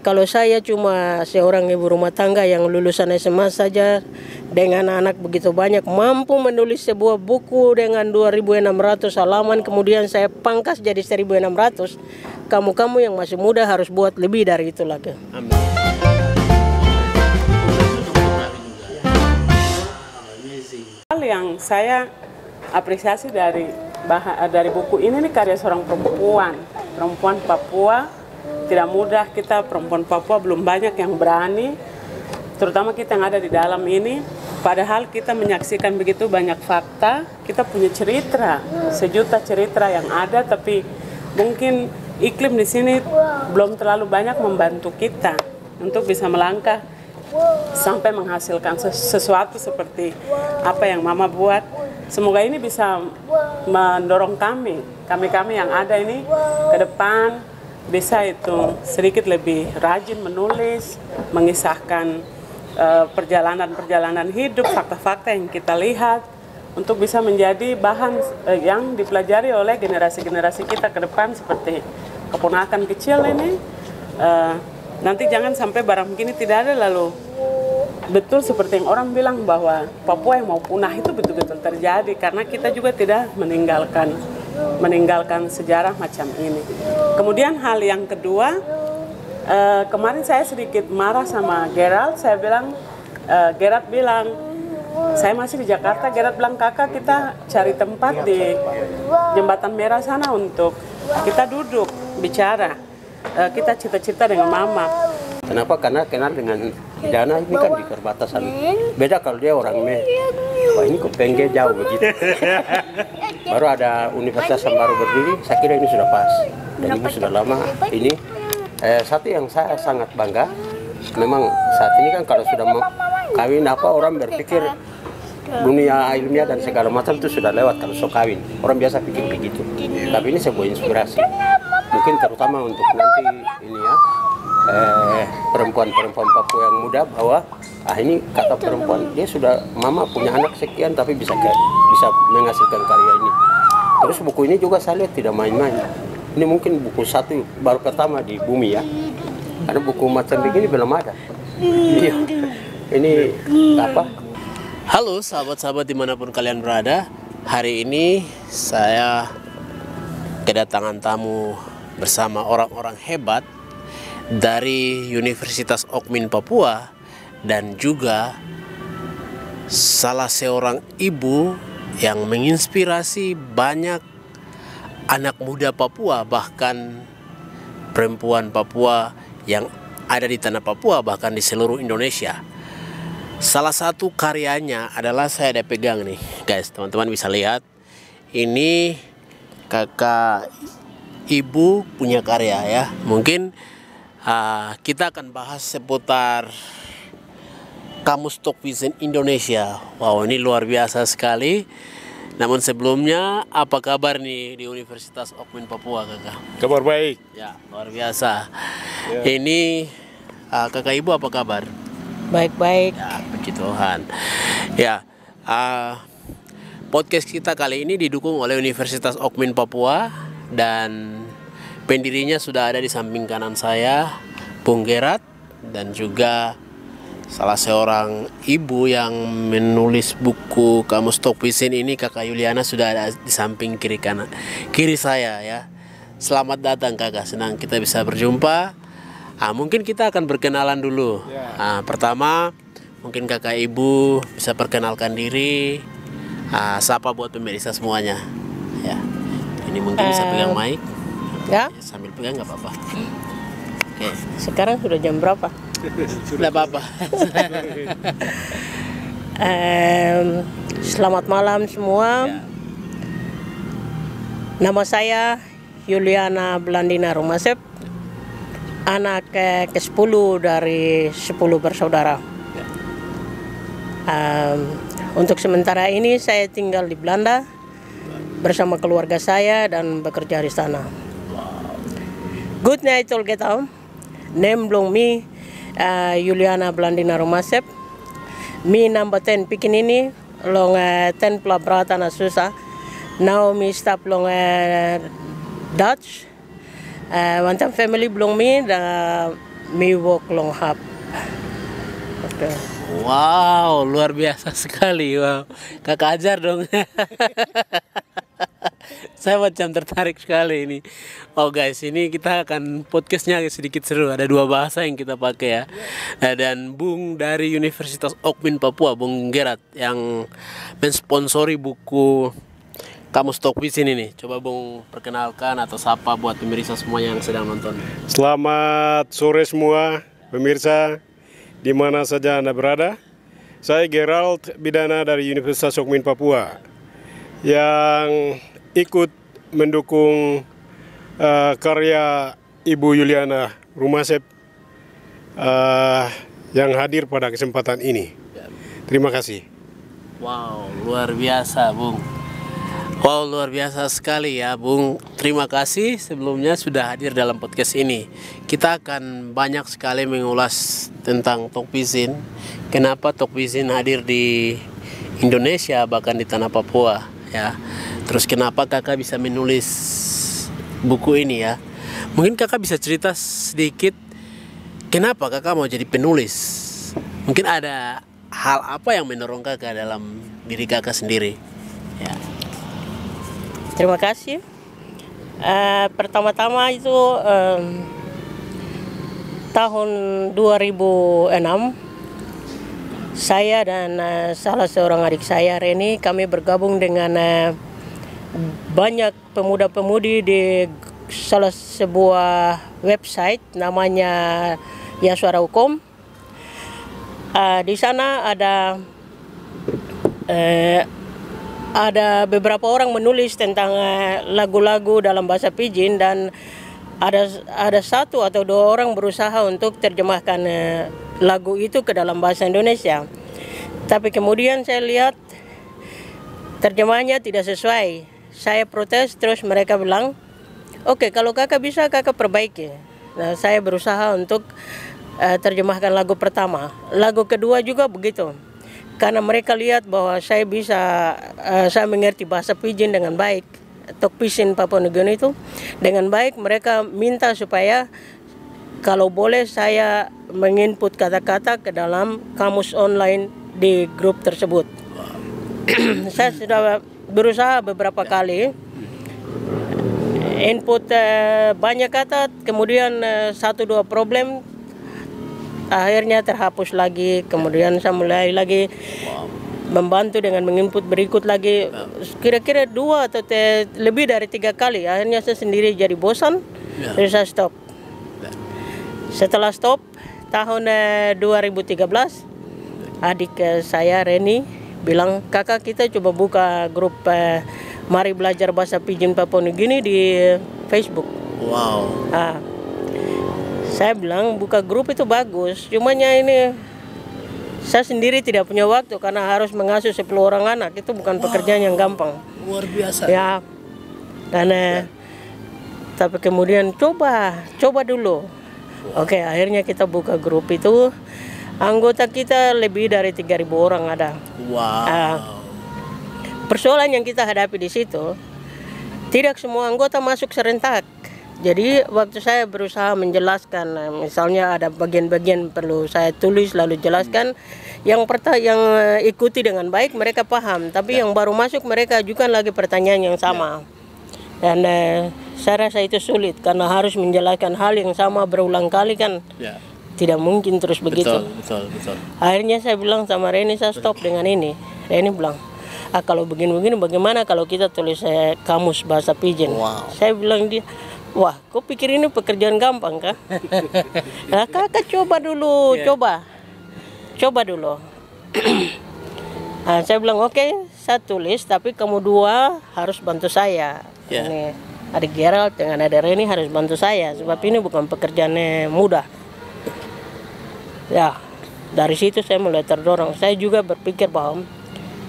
Kalau saya cuma seorang ibu rumah tangga yang lulusan SMA saja dengan anak begitu banyak, mampu menulis sebuah buku dengan 2.600 halaman, kemudian saya pangkas jadi 1.600. Kamu-kamu yang masih muda harus buat lebih dari itu lagi. Amin. Hal yang saya apresiasi dari buku ini nih, karya seorang perempuan Papua. Tidak mudah, kita perempuan Papua belum banyak yang berani, terutama kita yang ada di dalam ini. Padahal kita menyaksikan begitu banyak fakta, kita punya cerita, sejuta cerita yang ada, tapi mungkin iklim di sini belum terlalu banyak membantu kita untuk bisa melangkah sampai menghasilkan sesuatu seperti apa yang Mama buat. Semoga ini bisa mendorong kami yang ada ini ke depan, bisa itu sedikit lebih rajin menulis, mengisahkan perjalanan hidup, fakta-fakta yang kita lihat, untuk bisa menjadi bahan yang dipelajari oleh generasi-generasi kita ke depan, seperti keponakan kecil ini. Nanti jangan sampai barang begini tidak ada, lalu betul seperti yang orang bilang bahwa Papua yang mau punah itu betul-betul terjadi, karena kita juga tidak meninggalkan sejarah macam ini. Kemudian hal yang kedua, kemarin saya sedikit marah sama Gerald. Gerald bilang, saya masih di Jakarta, Gerald bilang, kakak kita cari tempat di Jembatan Merah sana untuk kita duduk, bicara, kita cerita-cerita dengan Mama. Kenapa? Karena kenal dengan Dana ini kan di perbatasan. Beda kalau dia orang wah ini kok Pengge jauh begitu. Baru ada universitas yang baru berdiri, saya kira ini sudah pas. Dan ibu sudah lama ini. Satu yang saya sangat bangga, memang saat ini kan kalau sudah kawin orang berpikir dunia ilmiah dan segala macam itu sudah lewat kalau so kawin. Orang biasa pikir begitu. Tapi ini sebuah inspirasi. Mungkin terutama untuk nanti ini ya, perempuan-perempuan Papua yang muda, bahwa ini kata perempuan, dia sudah Mama punya anak sekian tapi bisa menghasilkan karya ini. Terus buku ini juga saya lihat tidak main-main. Ini mungkin buku satu baru pertama di bumi ya, karena buku macam begini belum ada. Iya. Ini apa? Halo sahabat-sahabat dimanapun kalian berada. Hari ini saya kedatangan tamu bersama orang-orang hebat dari Universitas Okmin Papua, dan juga salah seorang ibu yang menginspirasi banyak anak muda Papua, bahkan perempuan Papua yang ada di tanah Papua, bahkan di seluruh Indonesia. Salah satu karyanya adalah, saya ada pegang nih guys, teman-teman bisa lihat. Ini kakak ibu punya karya ya. Mungkin kita akan bahas seputar Kamus Stokvisin Indonesia. Wow, ini luar biasa sekali. Namun sebelumnya, apa kabar nih di Universitas Okmin Papua, kakak? Kabar baik. Ya, luar biasa. Ya. Ini kakak ibu apa kabar? Baik-baik. Ya, puji Tuhan. Ya, podcast kita kali ini didukung oleh Universitas Okmin Papua, dan pendirinya sudah ada di samping kanan saya, Bung Gerard, dan juga salah seorang ibu yang menulis buku Kamus Stokvisin ini, kakak Yuliana, sudah ada di samping kiri saya ya. Selamat datang kakak, senang kita bisa berjumpa. Mungkin kita akan berkenalan dulu. Pertama, mungkin kakak ibu bisa perkenalkan diri, sapa buat pemirsa semuanya. Ya, ini mungkin bisa pegang mic. Ya. Sambil pegang nggak apa-apa. Oke. Sekarang sudah jam berapa? Tidak apa-apa. Selamat malam semua. Ya. Nama saya Yuliana Blandina Rumasep, anak ke-10 dari 10 bersaudara. Ya. Untuk sementara ini saya tinggal di Belanda bersama keluarga saya dan bekerja di sana. Good night all get on. Name belong me, Yuliana Blandina Rumasep. Me number 10 Pikinini, long 10 Plabrata na Susa. Now me stop long Dutch. One time family belong me, Miwok Longhap. Oke. Wow, luar biasa sekali. Wow, kakak ajar dong. Saya macam tertarik sekali ini. Oh guys, ini kita akan podcastnya sedikit seru. Ada 2 bahasa yang kita pakai ya. Dan Bung dari Universitas Okmin Papua, Bung Gerat, yang mensponsori buku Kamus Tokpisin ini. Coba Bung perkenalkan atau sapa buat pemirsa semua yang sedang nonton. Selamat sore semua pemirsa di mana saja Anda berada. Saya Gerald Bidana dari Universitas Okmin Papua yang ikut mendukung karya Ibu Yuliana Rumasep yang hadir pada kesempatan ini. Terima kasih. Wow, luar biasa Bung. Wow, luar biasa sekali ya Bung. Terima kasih sebelumnya sudah hadir dalam podcast ini. Kita akan banyak sekali mengulas tentang Tokpisin. Kenapa Tokpisin hadir di Indonesia bahkan di tanah Papua ya. Terus kenapa kakak bisa menulis buku ini ya. Mungkin kakak bisa cerita sedikit kenapa kakak mau jadi penulis. Mungkin ada hal apa yang mendorong kakak dalam diri kakak sendiri ya. Terima kasih. Pertama-tama itu tahun 2006 saya dan salah seorang adik saya Reni, kami bergabung dengan banyak pemuda-pemudi di salah sebuah website namanya Ya Suara Hukum. Di sana ada beberapa orang menulis tentang lagu-lagu dalam bahasa Pidgin, dan ada 1 atau 2 orang berusaha untuk terjemahkan lagu itu ke dalam bahasa Indonesia. Tapi kemudian saya lihat terjemahannya tidak sesuai. Saya protes, terus mereka bilang, oke, kalau kakak bisa kakak perbaiki. Nah, saya berusaha untuk terjemahkan lagu pertama. Lagu kedua juga begitu. Karena mereka lihat bahwa saya mengerti bahasa Pidgin dengan baik, Tokpisin Papua Nugini itu dengan baik. Mereka minta supaya kalau boleh saya menginput kata-kata ke dalam kamus online di grup tersebut. Saya sudah berusaha beberapa kali input banyak kata, kemudian 1-2 problem akhirnya terhapus lagi. Kemudian saya mulai lagi membantu dengan menginput berikut lagi, kira-kira 2 atau lebih dari 3 kali. Akhirnya saya sendiri jadi bosan, terus saya stop. Setelah stop tahun 2013, adik saya Reni bilang, kakak kita coba buka grup Mari Belajar Bahasa Pidgin Papua Nugini di Facebook. Wow. Saya bilang buka grup itu bagus, cumanya ini saya sendiri tidak punya waktu karena harus mengasuh 10 orang anak, itu bukan pekerjaan yang gampang. Luar biasa. Ya, dan tapi kemudian coba dulu. Oke, akhirnya kita buka grup itu, anggota kita lebih dari 3.000 orang ada. Wow. Persoalan yang kita hadapi di situ, tidak semua anggota masuk serentak. Jadi waktu saya berusaha menjelaskan, misalnya ada bagian-bagian perlu saya tulis lalu jelaskan, yang ikuti dengan baik mereka paham, tapi yang baru masuk mereka ajukan lagi pertanyaan yang sama. Dan saya rasa itu sulit karena harus menjelaskan hal yang sama berulang kali kan. Tidak mungkin terus begitu. Betul. Akhirnya saya bilang sama Reni, saya stop dengan ini. Reni bilang, kalau begini-begini bagaimana kalau kita tulis kamus bahasa Pidgin? Wow. Saya bilang dia, wah, kau pikir ini pekerjaan gampang kah? Nah, kakak coba dulu, coba dulu. Nah, saya bilang oke, saya tulis, tapi kamu 2 harus bantu saya. Ini adik Gerald dengan adik Reni harus bantu saya, sebab ini bukan pekerjaan mudah. Ya, dari situ saya mulai terdorong. Saya juga berpikir bahwa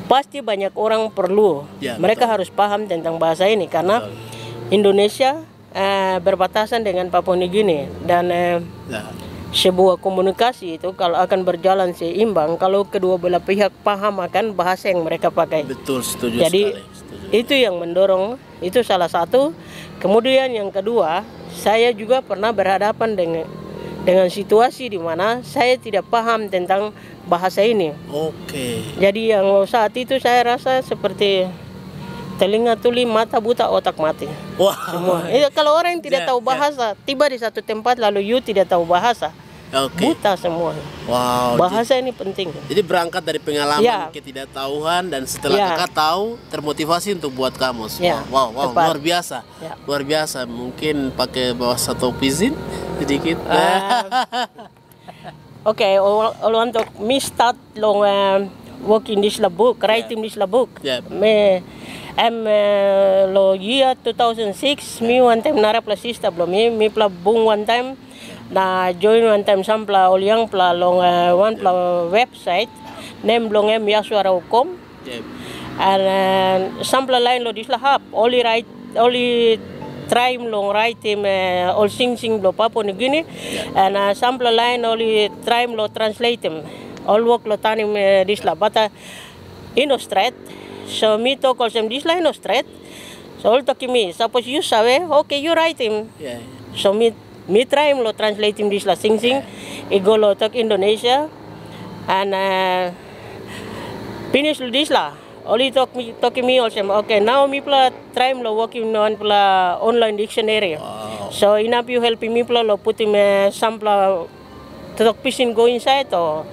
pasti banyak orang perlu, mereka harus paham tentang bahasa ini karena Indonesia berbatasan dengan Papua Nugini, dan sebuah komunikasi itu kalau akan berjalan seimbang kalau kedua belah pihak paham akan bahasa yang mereka pakai. Betul, setuju. Jadi itu yang mendorong, itu salah satu. Kemudian yang kedua, saya juga pernah berhadapan dengan situasi di mana saya tidak paham tentang bahasa ini. Oke. Jadi yang saat itu saya rasa seperti telinga tuli, mata buta, otak mati. Wah. Semua. Kalau orang yang tidak Ya, tahu bahasa, tiba di satu tempat lalu you tidak tahu bahasa, Oke. buta semua. Wow. Bahasa ini penting. Jadi berangkat dari pengalaman Ya. ketidaktahuan dan setelah Ya. kakak tahu termotivasi untuk buat kamus. Ya, Wow, tepat. luar biasa. Ya. Luar biasa. Mungkin pakai bahasa topizin sedikit. Okay, untuk me start long working this book, writing this book. Yeah. Me lo year 2006 me one time nara pla sista belum me pla bung one time na join one time sampla oliang pla long one pla website name belum yasuara.com Yeah. and sampla lain lo disla hap only try long write him all sing lo Papua New Guinea and sampla lain only try lo translate him all work lo tanim disla bata illustrate. So me talk also this line of straight. So all talk me. Suppose you sabe, okay, you write him. Yeah. So me try him lo translate him this la sing. Go lo talk Indonesia and finish this la. Only talk me also. Okay, now me pla try him lo working on pla online dictionary. Wow. So enough you helping me pla lo put him some pla talk pisin go inside or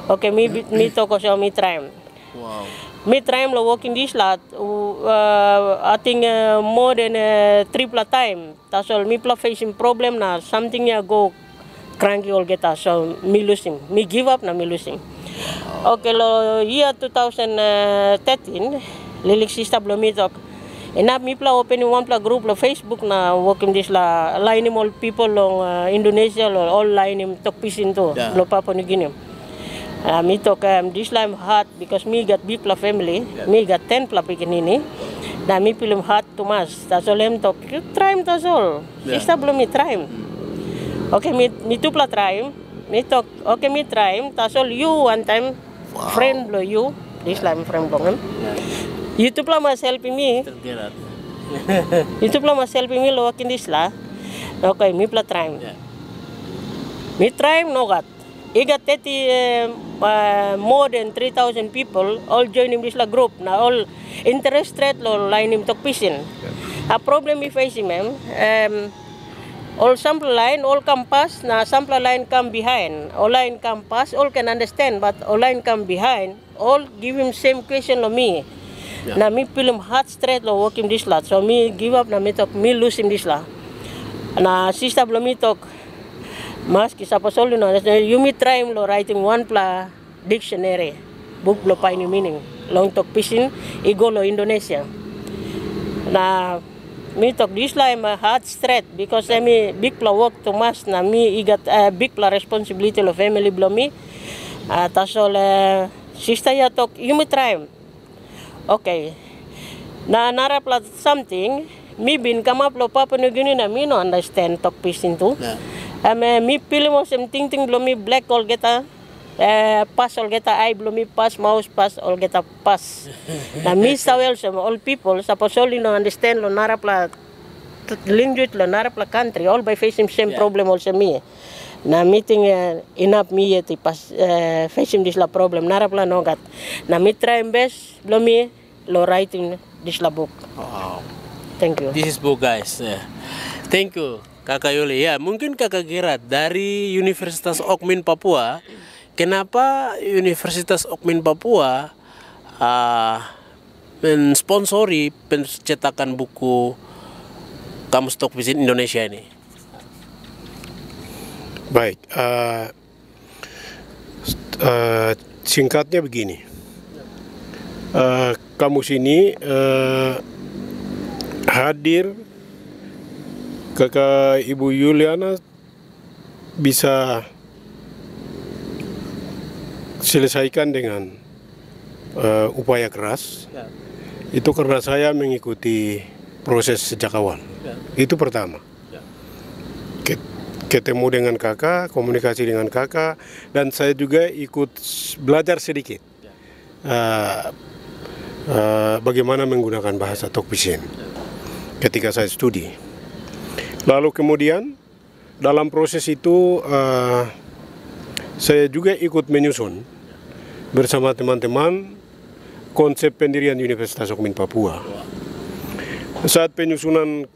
okay me talk also me try him. Wow. Me try lo working this lot. I think more than triple time. That's all. Me pla facing problem na something ya go cranky all get us. So me losing. Me give up na me losing. Okay lo year 2013 lilik sista belum me talk. Enough me pla open one pla group lo Facebook na working this la line him all people long Indonesia lo all line him talk pisin to lo Papua New Guinea. Me talk this time hard because me got big pla family, me got 10 pla pikin ini. Na me film hard too much. Tas all em talk, you try him tas all. Sista belum me try him. Okay, me tu pla try him. Me talk, okay me try him. Tas all you one time friend lo you, this time friend belum. You tu pla mas helping me. Tergerak. You tu pla mas helping me lo working this la. Okay, me pla try him. Me try him no got. I got 30 more than 3,000 people all joining this group. Now all interested lo line him talk pisin. A problem we facing all sample line all come pass. Na sample line come behind. All line come pass. All can understand, but all line come behind. All give him same question lo me. Yeah. Na me film hard straight lo work him this lot. So me give up na me talk me lose him this lot. Na sister belum me talk. Mas kisah pasal no, you me try lo writing one pla dictionary book lo pa ini meaning long talk pisin igo lo Indonesia. Na me talk this time hard straight because me big pla work too much na me got big pla responsibility lo family belum me. Tasol sister ya talk you me try. Okay. Na nara pla something me bin come up lo Papua New Guinea na me no understand talk pisin tu. Me pilih mo ting belum mi black all geta pas all geta I belum mi pas mouse pas all geta pas. Na mi sawel sama all people suppose all no understand lo nara pla language lo nara pla country all by facing same problem also me. Na meeting enough me yeti pas facing this la problem nara pla no gat. Na mi try best belum mi lo writing this la book. Wow. Thank you. This is book guys. Yeah. Thank you. Kakak Yuli, ya mungkin Kakak Gerat dari Universitas Okmin Papua, kenapa Universitas Okmin Papua mensponsori pencetakan buku Kamus Tokpisin Indonesia ini? Baik, singkatnya begini, kamus ini hadir Kakak Ibu Yuliana bisa selesaikan dengan upaya keras. Itu karena saya mengikuti proses sejak awal. Itu pertama. Ketemu dengan kakak, komunikasi dengan kakak, dan saya juga ikut belajar sedikit bagaimana menggunakan bahasa Tokpisin ketika saya studi. Lalu kemudian dalam proses itu saya juga ikut menyusun bersama teman-teman konsep pendirian Universitas Hokmin Papua. Saat penyusunan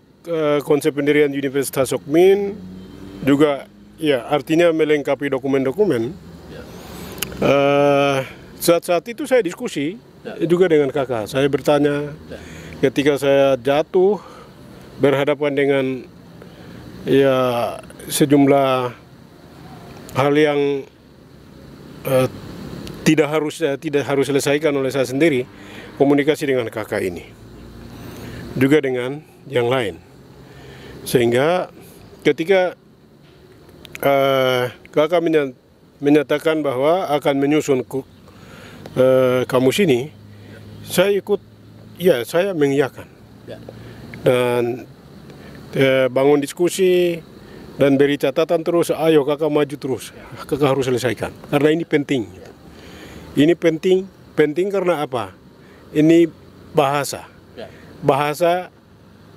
konsep pendirian Universitas Hokmin juga ya artinya melengkapi dokumen-dokumen. Saat-saat itu saya diskusi juga dengan kakak. Saya bertanya ketika saya jatuh berhadapan dengan ya sejumlah hal yang tidak harus selesaikan oleh saya sendiri, komunikasi dengan kakak ini juga dengan yang lain, sehingga ketika kakak menyatakan bahwa akan menyusun kamus ini, saya ikut, ya saya mengiyakan dan bangun diskusi dan beri catatan terus, ayo kakak maju terus, kakak harus selesaikan karena ini penting. Ini penting karena apa? Ini bahasa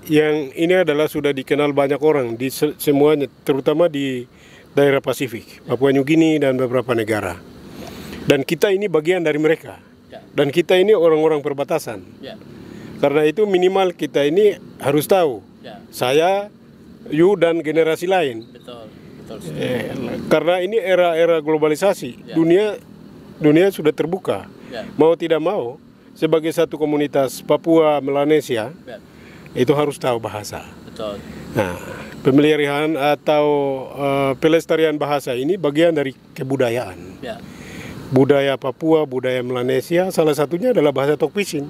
yang ini adalah sudah dikenal banyak orang di semuanya, terutama di daerah Pasifik, Papua New Guinea dan beberapa negara. Dan kita ini bagian dari mereka. Dan kita ini orang-orang perbatasan. Karena itu minimal kita ini harus tahu. Saya, you dan generasi lain. Karena ini era globalisasi. Dunia sudah terbuka. Mau tidak mau, sebagai satu komunitas Papua Melanesia, itu harus tahu bahasa. Nah, pemeliharaan atau pelestarian bahasa ini bagian dari kebudayaan. Budaya Papua, budaya Melanesia, salah satunya adalah bahasa Tokpisin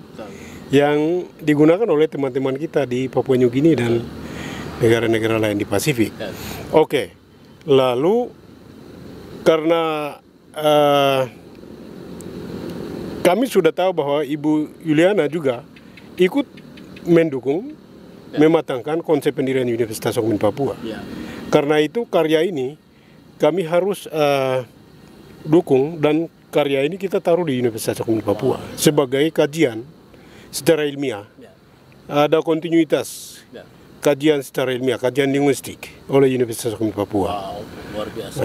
yang digunakan oleh teman-teman kita di Papua New Guinea dan negara-negara lain di Pasifik. Oke, lalu karena kami sudah tahu bahwa Ibu Yuliana juga ikut mendukung mematangkan konsep pendirian Universitas Hokmin Papua. Karena itu karya ini kami harus dukung, dan karya ini kita taruh di Universitas Hokmin Papua sebagai kajian secara ilmiah. Ada kontinuitas kajian secara ilmiah, kajian linguistik oleh Universitas Hokmin Papua. Luar biasa.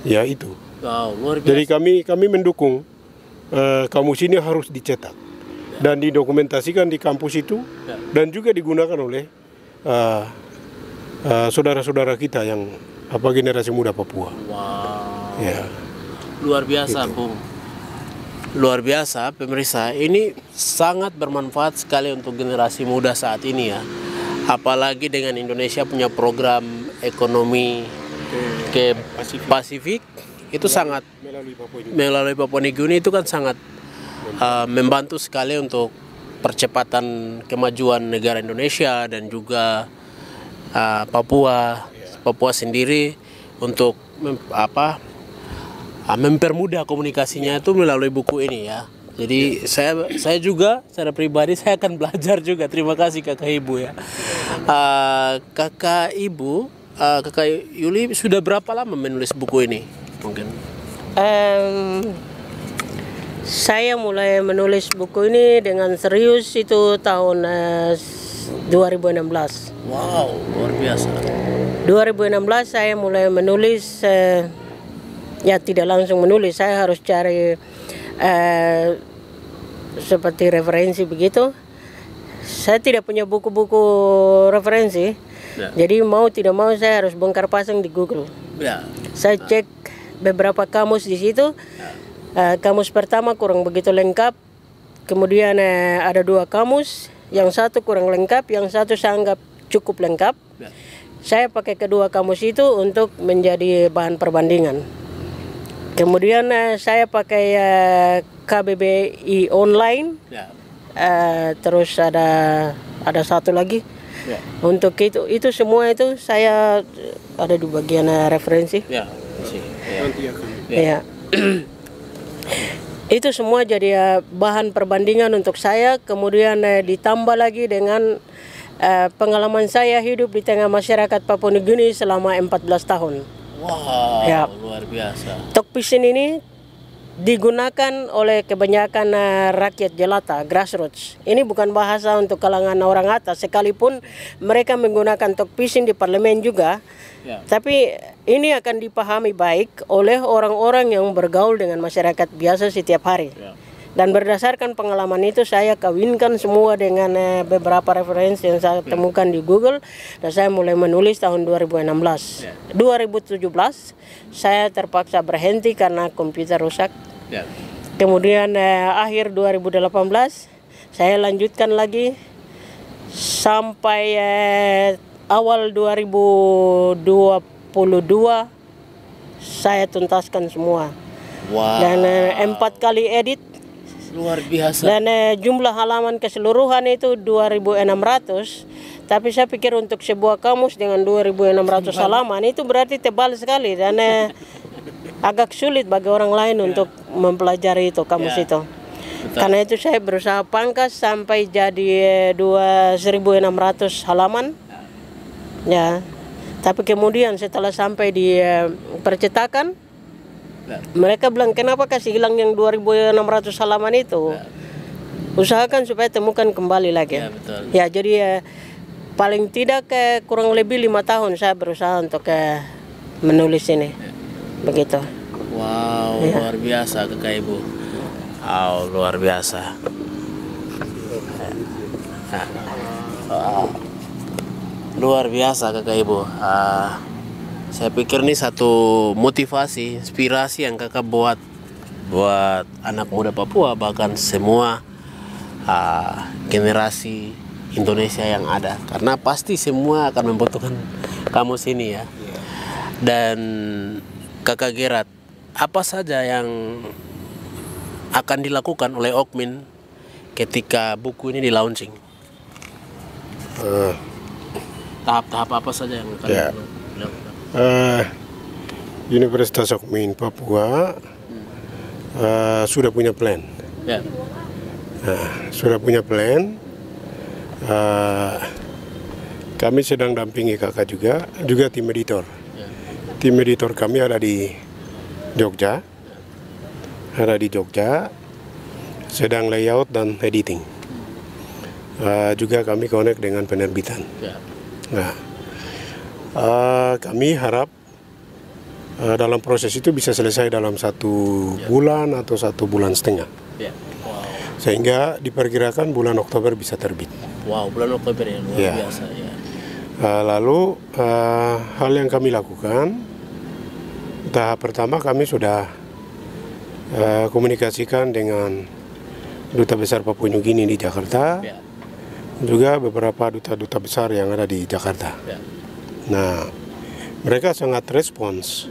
Ya itu. Luar biasa. Jadi kami mendukung kamus ini harus dicetak dan didokumentasikan di kampus itu dan juga digunakan oleh saudara-saudara kita yang generasi muda Papua. Ya. Luar biasa, Bung. Luar biasa, pemirsa. Ini sangat bermanfaat sekali untuk generasi muda saat ini ya. Apalagi dengan Indonesia punya program ekonomi ke Pasifik, itu sangat melalui Papua New Guinea itu kan sangat membantu sekali untuk percepatan kemajuan negara Indonesia dan juga Papua sendiri untuk mempermudah komunikasinya itu melalui buku ini ya. Jadi saya juga secara pribadi saya akan belajar juga. Terima kasih kakak ibu ya. Kakak Yuli sudah berapa lama menulis buku ini mungkin? Saya mulai menulis buku ini dengan serius itu tahun 2016. Wow, luar biasa. 2016 saya mulai menulis, ya tidak langsung menulis, saya harus cari seperti referensi begitu. Saya tidak punya buku-buku referensi, jadi mau tidak mau saya harus bongkar pasang di Google. Saya cek beberapa kamus di situ. Kamus pertama kurang begitu lengkap, kemudian ada 2 kamus, yang satu kurang lengkap, yang satu saya anggap cukup lengkap. Saya pakai kedua kamus itu untuk menjadi bahan perbandingan. Kemudian saya pakai KBBI online, terus ada satu lagi. Untuk itu semua itu saya ada di bagian referensi. Ya. Itu semua jadi bahan perbandingan untuk saya, kemudian ditambah lagi dengan pengalaman saya hidup di tengah masyarakat Papua New Guinea selama 14 tahun. Wow, luar biasa. Tokpisin ini digunakan oleh kebanyakan rakyat jelata, grassroots. Ini bukan bahasa untuk kalangan orang atas, sekalipun mereka menggunakan Tokpising di parlemen juga. Tapi ini akan dipahami baik oleh orang-orang yang bergaul dengan masyarakat biasa setiap hari. Dan berdasarkan pengalaman itu saya kawinkan semua dengan beberapa referensi yang saya temukan di Google, dan saya mulai menulis tahun 2016. 2017 saya terpaksa berhenti karena komputer rusak. Kemudian akhir 2018 saya lanjutkan lagi sampai awal 2022 saya tuntaskan semua. Dan 4 kali edit. Luar biasa. Dan jumlah halaman keseluruhan itu 2.600. Tapi saya pikir untuk sebuah kamus dengan 2.600 halaman itu berarti tebal sekali, dan agak sulit bagi orang lain untuk mempelajari itu kamus itu. Karena itu saya berusaha pangkas sampai jadi 2.600 halaman. Ya. Tapi kemudian setelah sampai di percetakan, mereka bilang, kenapa kasih hilang yang 2.600 halaman itu? Usahakan supaya temukan kembali lagi. Ya, jadi paling tidak kurang lebih 5 tahun saya berusaha untuk menulis ini. Begitu. Wow, luar biasa Kakak Ibu. Luar biasa. Luar biasa Kakak Ibu. Saya pikir ini satu motivasi, inspirasi yang Kakak buat anak muda Papua, bahkan semua generasi Indonesia yang ada. Karena pasti semua akan membutuhkan kamus ini ya. Dan Kakak Gerard, apa saja yang akan dilakukan oleh Okmin ketika buku ini di launching? Tahap-tahap apa saja yang akan dilakukan? Universitas Okmin Papua sudah punya plan. Sudah punya plan. Kami sedang dampingi kakak juga tim editor. Tim editor kami ada di Jogja. Sedang layout dan editing. Juga kami connect dengan penerbitan. Kami harap dalam proses itu bisa selesai dalam 1 bulan atau 1,5 bulan. Sehingga diperkirakan bulan Oktober bisa terbit. Wow, bulan Oktober ya, luar biasa ya. Lalu hal yang kami lakukan, tahap pertama kami sudah komunikasikan dengan Duta Besar Papua New Guinea di Jakarta, juga beberapa duta-duta besar yang ada di Jakarta. Nah, mereka sangat respons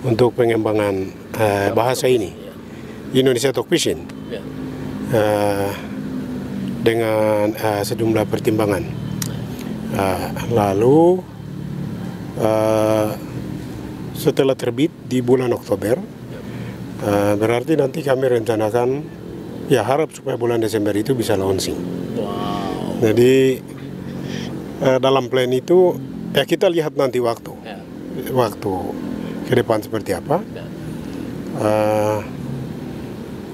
untuk pengembangan bahasa ini, Indonesia Tokpising, dengan sejumlah pertimbangan. Lalu setelah terbit di bulan Oktober, berarti nanti kami rencanakan, ya harap supaya bulan Desember itu bisa launching. Jadi dalam plan itu ya kita lihat nanti waktu ke depan seperti apa.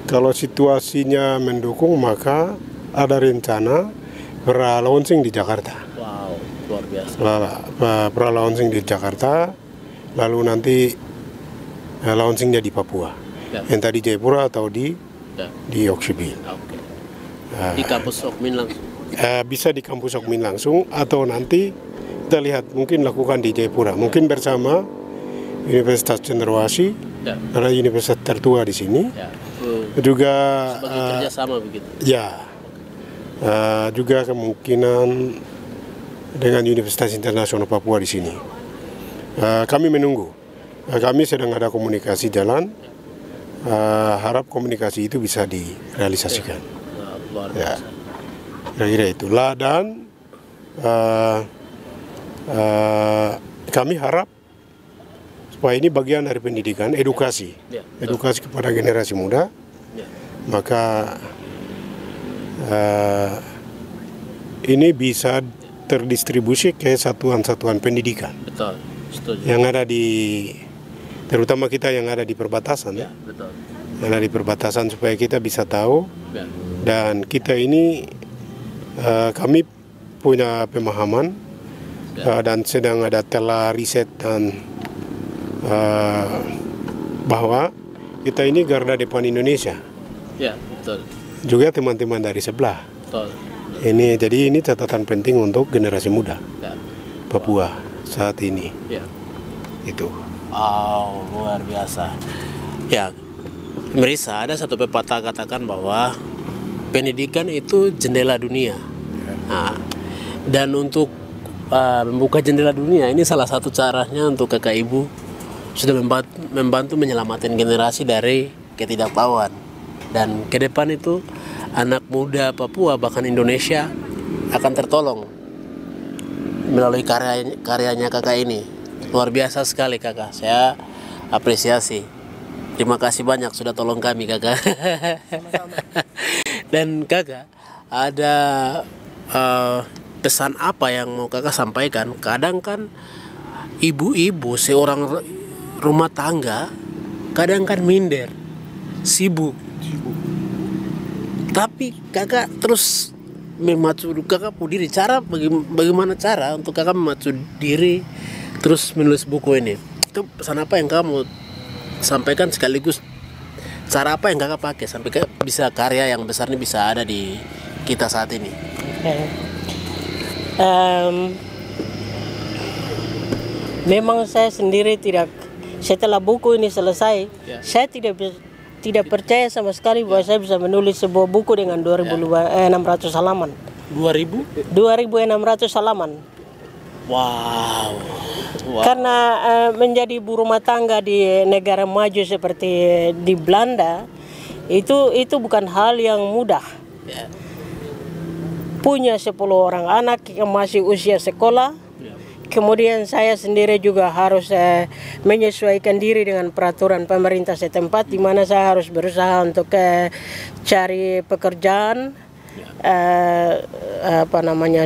Kalau situasinya mendukung, maka ada rencana pra-launching di Jakarta. Wow, luar biasa. Pra-launching di Jakarta, lalu nanti launchingnya di Papua. Entah di Jayapura atau di Oksibin. Di kampus Okmin langsung? Bisa di kampus Okmin langsung, atau nanti kita lihat mungkin lakukan di Jayapura, mungkin bersama Universitas Cenderawasih, karena universitas tertua di sini. Juga sebagai kerjasama begitu. Juga kemungkinan dengan Universitas Internasional Papua di sini. Kami menunggu. Kami sedang ada komunikasi jalan. Harap komunikasi itu bisa direalisasikan. Luar biasa. Kira-kira itulah, dan kami harap supaya ini bagian dari pendidikan, edukasi kepada generasi muda. Maka ini bisa terdistribusi ke satuan-satuan pendidikan. Betul, setuju. Yang ada di, terutama kita yang ada di perbatasan. dari perbatasan supaya kita bisa tahu. Ya. Dan kita ini kami punya pemahaman dan sedang ada telah riset dan bahwa kita ini garda depan Indonesia. Ya, betul. Juga teman-teman dari sebelah. Betul. Jadi ini catatan penting untuk generasi muda Ya. Papua saat ini. Ya. Itu. Oh, luar biasa. Ya, Merisa, ada satu pepatah katakan bahwa pendidikan itu jendela dunia. Nah, dan untuk membuka jendela dunia ini salah satu caranya untuk kakak ibu sudah membantu menyelamatkan generasi dari ketidaktahuan. Dan ke depan itu anak muda Papua bahkan Indonesia akan tertolong melalui karyanya kakak ini. Luar biasa sekali kakak, saya apresiasi. Terima kasih banyak sudah tolong kami kakak. Dan kakak, ada pesan apa yang mau kakak sampaikan? Kadang kan ibu-ibu seorang rumah tangga kadang kan minder, sibuk. Tapi kakak terus memacu kakak diri. Bagaimana cara untuk kakak memacu diri terus menulis buku ini? Itu pesan apa yang kamu sampaikan, sekaligus cara apa yang kakak pakai sampai bisa karya yang besar ini bisa ada di kita saat ini? Memang saya sendiri tidak, setelah buku ini selesai, saya tidak percaya sama sekali bahwa saya bisa menulis sebuah buku dengan 2.600 halaman. 2.600 halaman. Wow. Karena menjadi ibu rumah tangga di negara maju seperti di Belanda itu bukan hal yang mudah. Punya 10 orang anak yang masih usia sekolah. Kemudian saya sendiri juga harus menyesuaikan diri dengan peraturan pemerintah setempat, di mana saya harus berusaha untuk cari pekerjaan,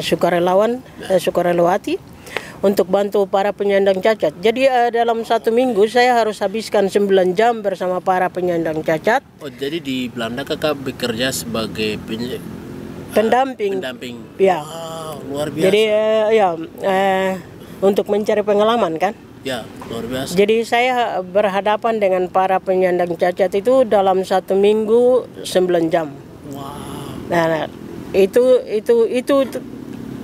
sukarelawan, sukarelawati untuk bantu para penyandang cacat. Jadi dalam 1 minggu saya harus habiskan 9 jam bersama para penyandang cacat. Oh, jadi di Belanda kakak bekerja sebagai pendamping. Ya. Wow, luar biasa. Jadi untuk mencari pengalaman kan. Ya, luar biasa. Jadi saya berhadapan dengan para penyandang cacat itu dalam 1 minggu 9 jam. Wow. Nah, itu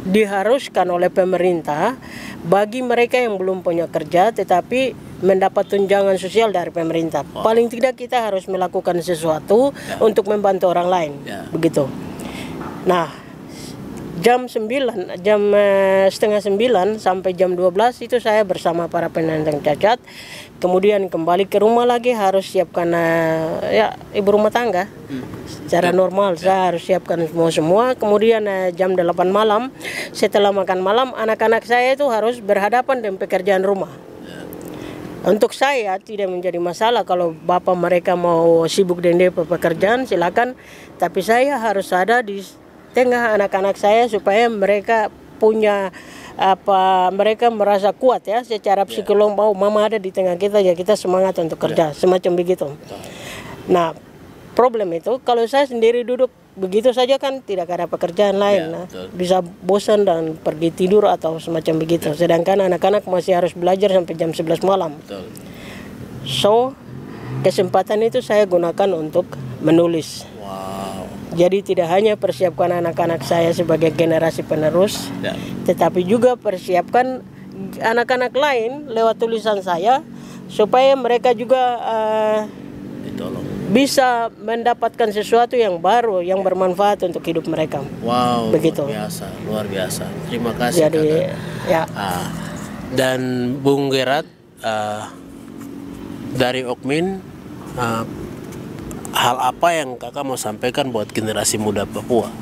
diharuskan oleh pemerintah bagi mereka yang belum punya kerja tetapi mendapat tunjangan sosial dari pemerintah. Paling tidak kita harus melakukan sesuatu untuk membantu orang lain. Begitu. Nah, jam 9, setengah 9 sampai jam 12 itu saya bersama para penyandang cacat. Kemudian kembali ke rumah lagi harus siapkan ibu rumah tangga. Secara normal saya harus siapkan semua. Kemudian jam 8 malam setelah makan malam anak-anak saya itu harus berhadapan dengan pekerjaan rumah. Untuk saya tidak menjadi masalah kalau bapak mereka mau sibuk dengan pekerjaan silakan. Tapi saya harus ada di tengah anak-anak saya supaya mereka punya mereka merasa kuat ya secara psikolog, mau mama ada di tengah kita ya kita semangat untuk kerja semacam begitu. Nah, problem itu kalau saya sendiri duduk begitu saja kan tidak ada pekerjaan lain, bisa bosan dan pergi tidur atau semacam begitu. Sedangkan anak-anak masih harus belajar sampai jam 11 malam. So kesempatan itu saya gunakan untuk menulis. Jadi tidak hanya persiapkan anak-anak saya sebagai generasi penerus, tetapi juga persiapkan anak-anak lain lewat tulisan saya supaya mereka juga bisa mendapatkan sesuatu yang baru yang bermanfaat untuk hidup mereka. Wow, begitu. Luar biasa. Terima kasih. Jadi, dan Bung Gerat dari Okmin, hal apa yang kakak mau sampaikan buat generasi muda Papua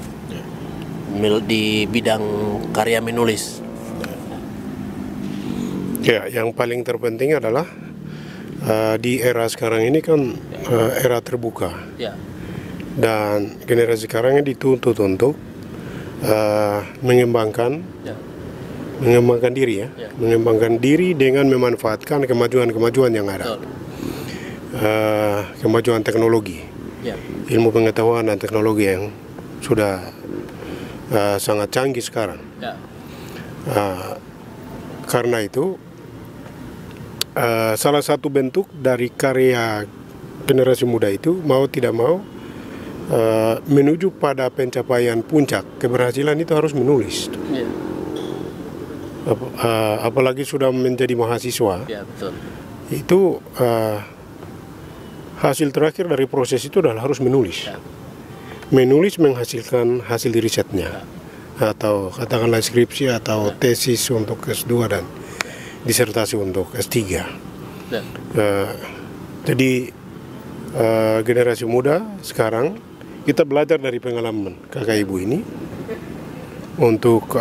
di bidang karya menulis? Ya, yang paling terpenting adalah di era sekarang ini kan era terbuka, dan generasi sekarang ini dituntut untuk mengembangkan diri mengembangkan diri dengan memanfaatkan kemajuan-kemajuan yang ada. kemajuan teknologi, ilmu pengetahuan dan teknologi yang sudah sangat canggih sekarang. Karena itu salah satu bentuk dari karya generasi muda itu mau tidak mau menuju pada pencapaian puncak keberhasilan itu harus menulis. Apalagi sudah menjadi mahasiswa, itu hasil terakhir dari proses itu adalah harus menulis. Menulis menghasilkan hasil risetnya, atau katakanlah skripsi atau tesis untuk S2 dan disertasi untuk S3. Jadi generasi muda sekarang kita belajar dari pengalaman kakak ibu ini untuk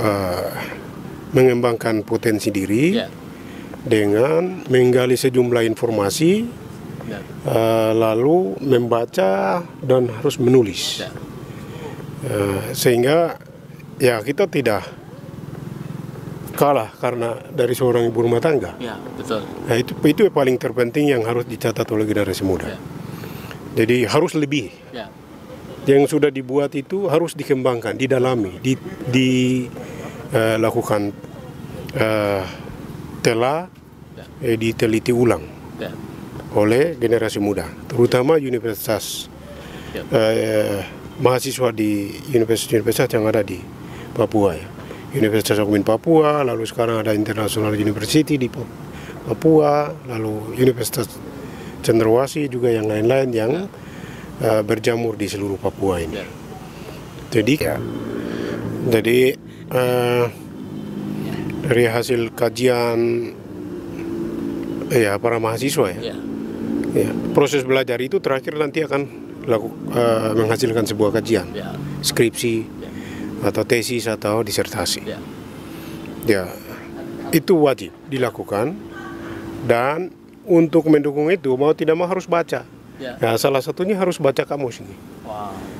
mengembangkan potensi diri dengan menggali sejumlah informasi, lalu membaca dan harus menulis, sehingga ya kita tidak kalah karena dari seorang ibu rumah tangga. Nah, itu yang paling terpenting yang harus dicatat oleh generasi muda. Jadi harus lebih. Yang sudah dibuat itu harus dikembangkan, didalami, lakukan diteliti ulang oleh generasi muda, terutama universitas, mahasiswa di universitas yang ada di Papua, ya. Universitas Akumin Papua, lalu sekarang ada International University di Papua, lalu Universitas Cenderawasih juga yang lain-lain yang berjamur di seluruh Papua ini. Jadi dari hasil kajian para mahasiswa proses belajar itu terakhir nanti akan menghasilkan sebuah kajian, skripsi atau tesis atau disertasi. Itu wajib dilakukan, dan untuk mendukung itu mau tidak mau harus baca. Salah satunya harus baca kamus ini,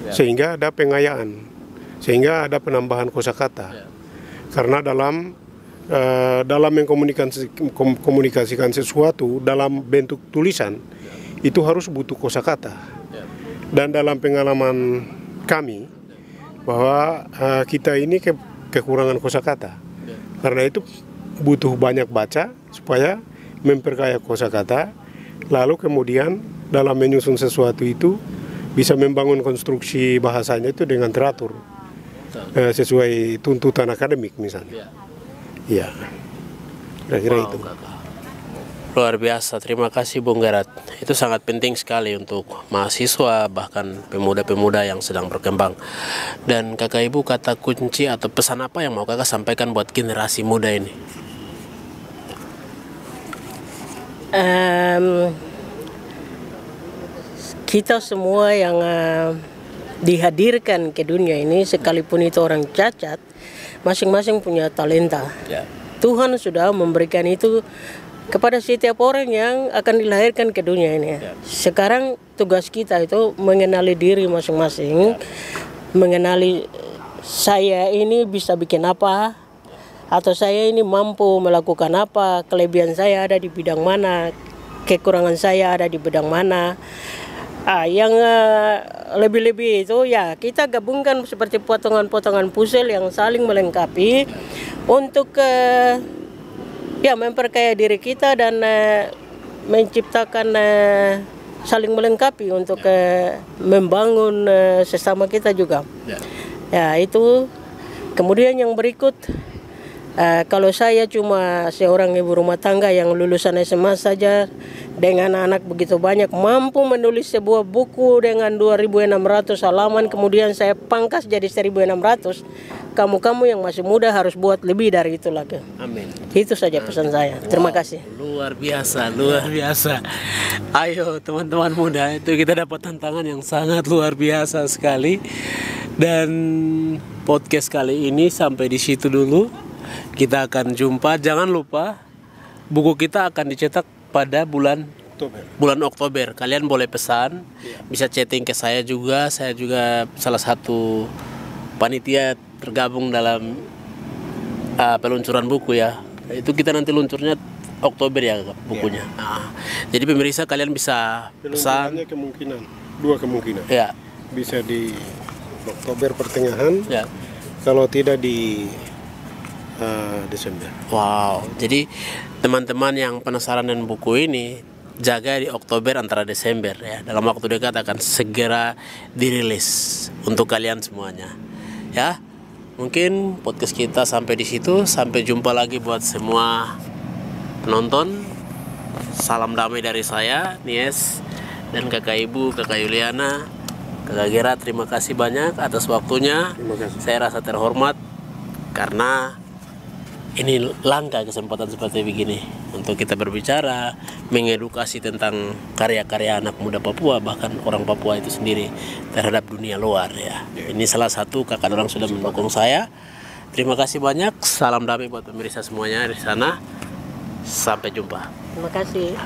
sehingga ada pengayaan, sehingga ada penambahan kosakata. Karena dalam mengkomunikasikan sesuatu dalam bentuk tulisan itu harus butuh kosakata. Dan dalam pengalaman kami bahwa kita ini kekurangan kosakata. Karena itu butuh banyak baca supaya memperkaya kosakata, lalu kemudian dalam menyusun sesuatu itu bisa membangun konstruksi bahasanya itu dengan teratur, sesuai tuntutan akademik misalnya. Kira-kira itu. Luar biasa, terima kasih Bung Gerat. Itu sangat penting sekali untuk mahasiswa, bahkan pemuda-pemuda yang sedang berkembang. Dan kakak ibu, kata kunci atau pesan apa yang mau kakak sampaikan buat generasi muda ini? Kita semua yang dihadirkan ke dunia ini, sekalipun itu orang cacat, masing-masing punya talenta. Tuhan sudah memberikan itu kepada setiap orang yang akan dilahirkan ke dunia ini. Sekarang tugas kita itu mengenali diri masing-masing, mengenali saya ini bisa bikin apa, atau saya ini mampu melakukan apa, kelebihan saya ada di bidang mana, kekurangan saya ada di bidang mana. Yang lebih-lebih itu ya kita gabungkan seperti potongan-potongan puzzle yang saling melengkapi untuk memperkaya diri kita dan menciptakan saling melengkapi untuk membangun sesama kita juga. Itu. Kemudian yang berikut, kalau saya cuma seorang ibu rumah tangga yang lulusan SMA saja dengan anak begitu banyak, mampu menulis sebuah buku dengan 2.600 halaman, kemudian saya pangkas jadi 1.600. Kamu-kamu yang masih muda harus buat lebih dari itu lagi. Amin. Itu saja pesan saya. Terima kasih. Luar biasa, luar biasa. Ayo teman-teman muda, itu kita dapat tantangan yang sangat luar biasa sekali. Dan podcast kali ini sampai di situ dulu. Kita akan jumpa. Jangan lupa buku kita akan dicetak pada bulan Oktober. Kalian boleh pesan, bisa chatting ke saya juga. Saya juga salah satu panitia tergabung dalam peluncuran buku ya. Itu kita nanti luncurnya Oktober ya bukunya. Jadi pemirsa kalian bisa pesan. Hanya kemungkinan, dua kemungkinan. Ya. Bisa di Oktober pertengahan. Ya. Kalau tidak di Desember. Wow. Jadi teman-teman yang penasaran dengan buku ini, jaga di Oktober antara Desember ya. Dalam waktu dekat akan segera dirilis untuk kalian semuanya. Ya. Mungkin podcast kita sampai di situ. Sampai jumpa lagi buat semua penonton. Salam damai dari saya, Nies, dan kakak ibu, kakak Yuliana, kakak Gera. Terima kasih banyak atas waktunya. Terima kasih. Saya rasa terhormat karena ini langka kesempatan seperti begini untuk kita berbicara, mengedukasi tentang karya-karya anak muda Papua, bahkan orang Papua itu sendiri terhadap dunia luar ya. Ini salah satu kakak orang sudah mendukung saya. Terima kasih banyak. Salam damai buat pemirsa semuanya di sana. Sampai jumpa. Terima kasih.